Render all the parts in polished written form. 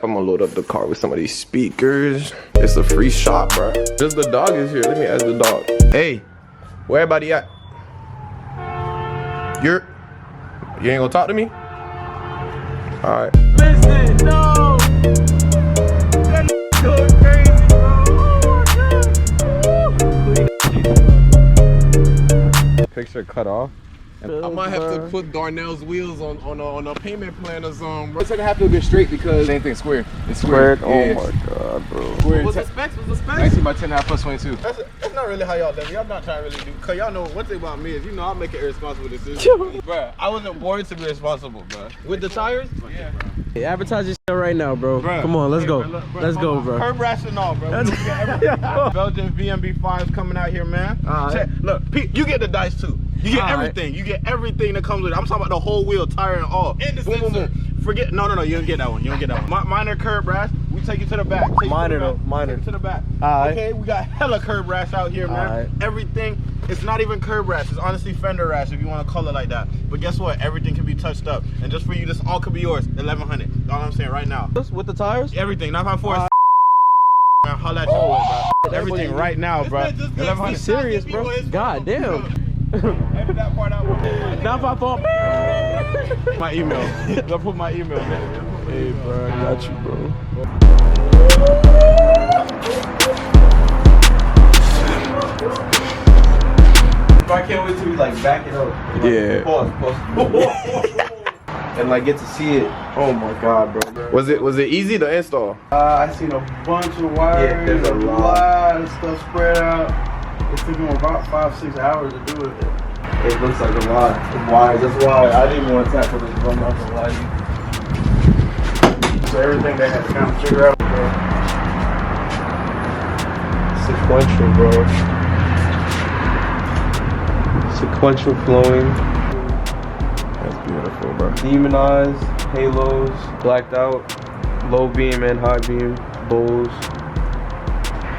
I'm gonna load up the car with some of these speakers. It's a free shop, bro. Just the dog is here. Let me ask the dog. Hey, where everybody at? You ain't gonna talk to me? All right. Listen, no. That going crazy, bro. Picture cut off. I might have to put Darnell's wheels on a payment plan or something, bro. It's gonna have to be straight because it ain't thing square. It's squared. Oh my god, bro. Squared. What's the specs? 19 by 10.5 plus 22. That's not really how y'all live. Y'all not trying to really do. Cause y'all know one thing about me is I'll make an irresponsible decision. Bro, I wasn't born to be responsible, bro. With the tires? Yeah, bro. Hey, advertise your shit right now, bro. Come on, let's go. Let's go, bro. Curb rash and all, bro. Belgian VMB5s coming out here, man. Check. Look, Pete, you get the dice too. You get everything. You get everything that comes with it. I'm talking about the whole wheel, tire, and all. And the sensor. Forget. No. You don't get that one. You don't get that one. Minor curb rash. We take you to the back. Minor. Take you to the back. Okay, we got hella curb rash out here, man. Everything. It's not even curb rash. It's honestly fender rash if you want to call it like that. But guess what? Everything can be touched up. And just for you, this all could be yours. 1100. That's all I'm saying right now. With the tires? Everything. 954. Holla at you, bro. Everything right now, bro. 1100. Serious, bro. God damn. Edit that part out. 954. My email. I'll put my email there. Hey, bro, I got you, bro. I can't wait till we like back it up. Like, yeah. Pause. And like get to see it. Oh my god, bro. Was it easy to install? I seen a bunch of wires. Yeah, there's a lot of stuff spread out. It took me about 5-6 hours to do it. It looks like a lot of wires. That's why I didn't even want to tackle this, bro. I'm not gonna lie to you. So everything they had to kind of figure out, bro. Sequential, bro. Sequential flowing. That's beautiful, bro. Demonized, halos, blacked out, low beam and high beam, bowls.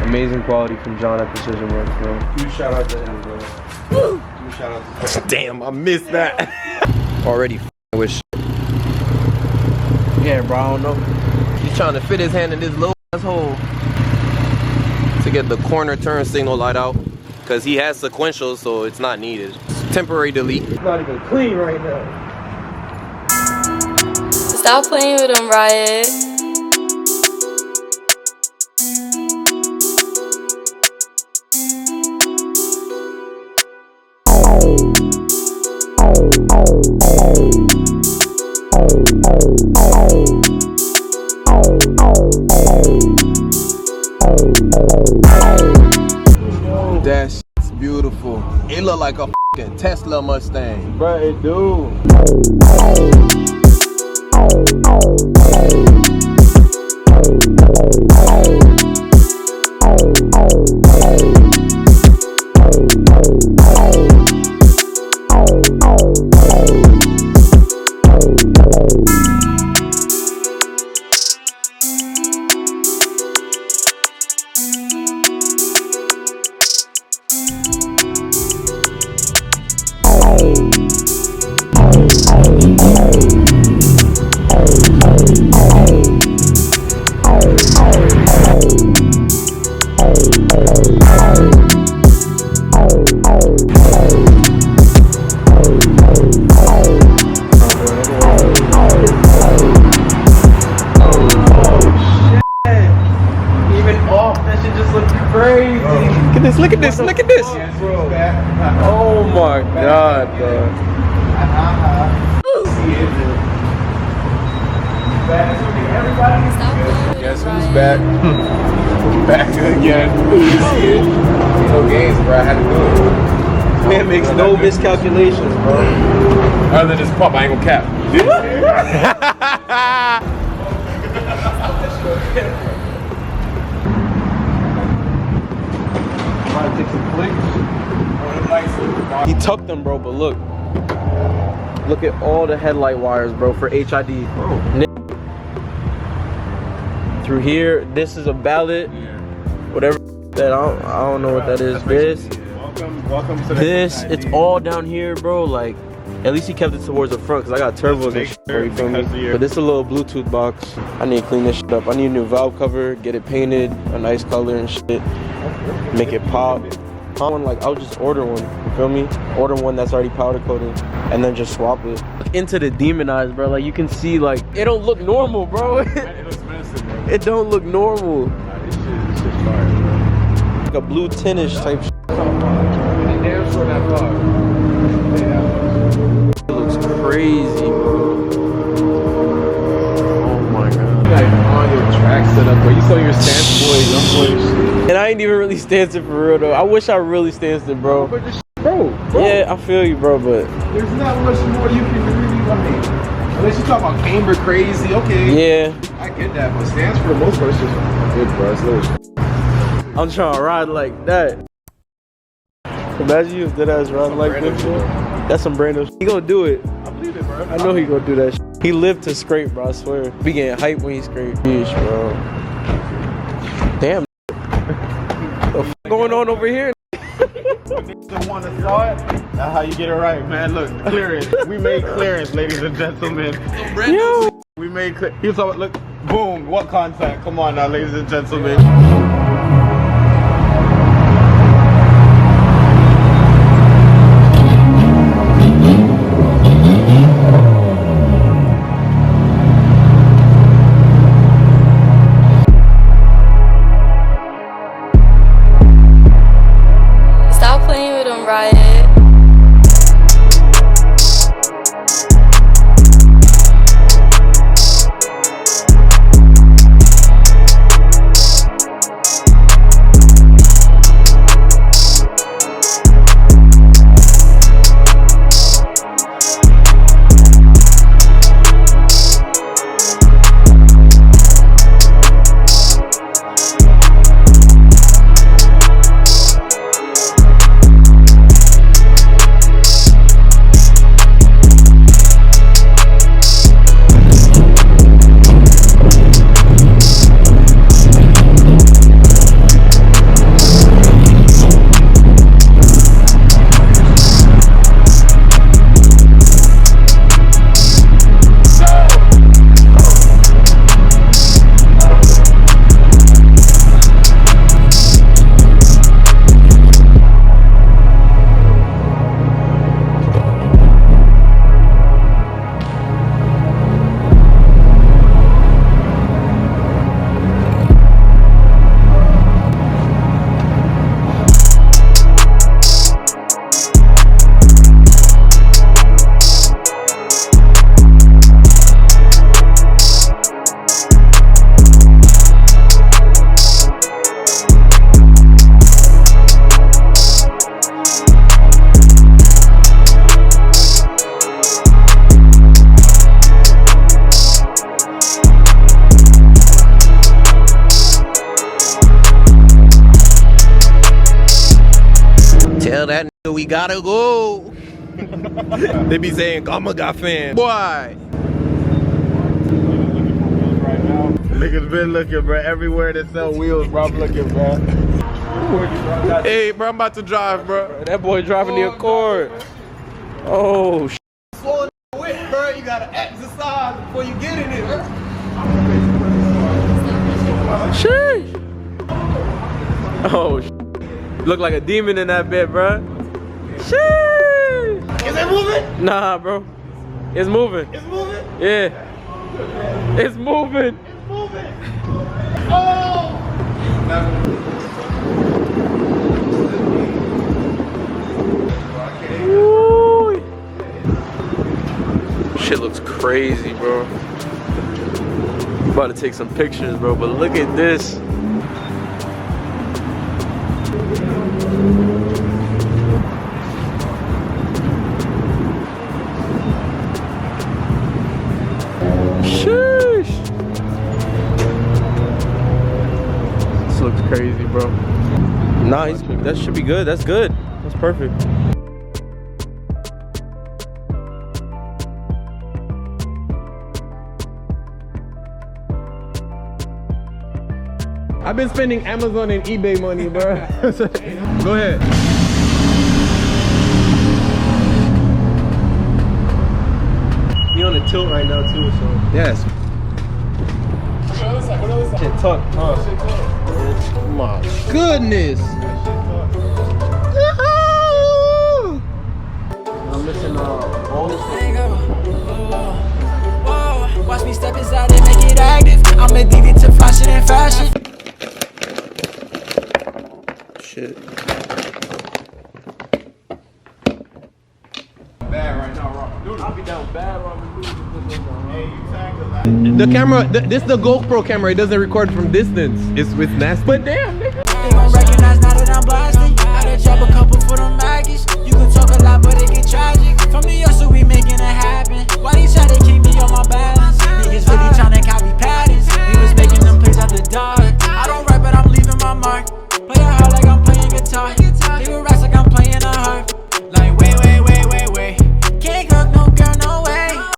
Amazing quality from John at Precisionworkz, bro. Huge shout out to him, bro. Huge shout out to him. Damn, I missed that. Already with shit. Yeah, bro, I don't know. He's trying to fit his hand in this little ass hole to get the corner turn signal light out. Because he has sequential, so it's not needed. Temporary delete. It's not even clean right now. Stop playing with him, Riot. That shit's beautiful. It look like a fucking Tesla Mustang. Bro, it do. Look at this. Oh my god, bro. Guess who's back? Back again. No games, bro. I had to do it. Man makes no miscalculations, bro. Other than this pump, I ain't gonna cap. He tucked them, bro, but look. Look at all the headlight wires, bro, for HID. Bro. Through here, this is a ballot. Whatever that, I don't know what that is. This. Welcome to this, it's all down here, bro. Like, at least he kept it towards the front, because I got turbos and shit, you feel me? But this is a little Bluetooth box. I need to clean this shit up. I need a new valve cover, get it painted, a nice color and shit. Make it pop. I'll just order one, you feel me? Order one that's already powder coated, and then just swap it. Into the demon eyes, bro. Like, you can see, like, it don't look normal, bro. It don't look normal. This shit fire, bro. Like a blue tinnish type shit. Damn sure that far. It looks crazy, bro. Oh my god. Like on your track setup, bro. You saw your stance boys, And I ain't even really stancing for real though. I wish I really stanced it, bro. But this bro. Yeah, I feel you, bro, but There's not much more you can really like. Unless you talk about camber crazy, okay. yeah. I get that, but stance for the most part is just good, bro. It's little. I'm trying to ride like that. Imagine you if that ass riding like this, bro. That's some brand new shit. He gonna do it. I believe it, bro. I know he gonna do that shit. He lived to scrape, bro, I swear. Be getting hype when he scrape. Yeesh, bro. Damn. What the f going on over here? The one that saw it, that's how you get it right, man. Look, clearance. We made clearance, ladies and gentlemen. Yo. We made clear. You saw it, look, boom, what contact? Come on now, ladies and gentlemen. Stop playing with them, Riot. Tell that nigga we gotta go. They be saying, Gama got fan. Boy. Niggas been looking, bro. Everywhere they sell wheels, bro. I'm looking, bro. Hey, bro, I'm about to drive, bro. That boy driving the Accord. Oh, shit. Slow the whip, bro. You gotta exercise before you get in it, bro. Sheesh. Oh, shit. Look like a demon in that bed, bro. Sheesh. Is it moving? Nah, bro. It's moving. It's moving? Yeah. It's moving. It's moving. Oh! Woo. Shit looks crazy, bro. I'm about to take some pictures, bro, but look at this. Sheesh. This looks crazy, bro. Nah, that should be good. That's good. That's perfect. I've been spending Amazon and eBay money, bro. Go ahead. You're on a tilt right now too, so. Yes. Shit tuck, huh? My goodness. I'm missing all the Watch me step inside and make it active. I'm addicted to flashing and fashion. shit. Bad right now, Robert. Dude, I'll be down bad, Robert. hey, you tagged us. The camera, this is the GoPro camera. It doesn't record from distance. It's nasty. But damn, nigga. They gon' recognize now that I'm blasting. I done drop a couple for them maggots. You can talk a lot, but it get tragic. From New York, so we making it happen.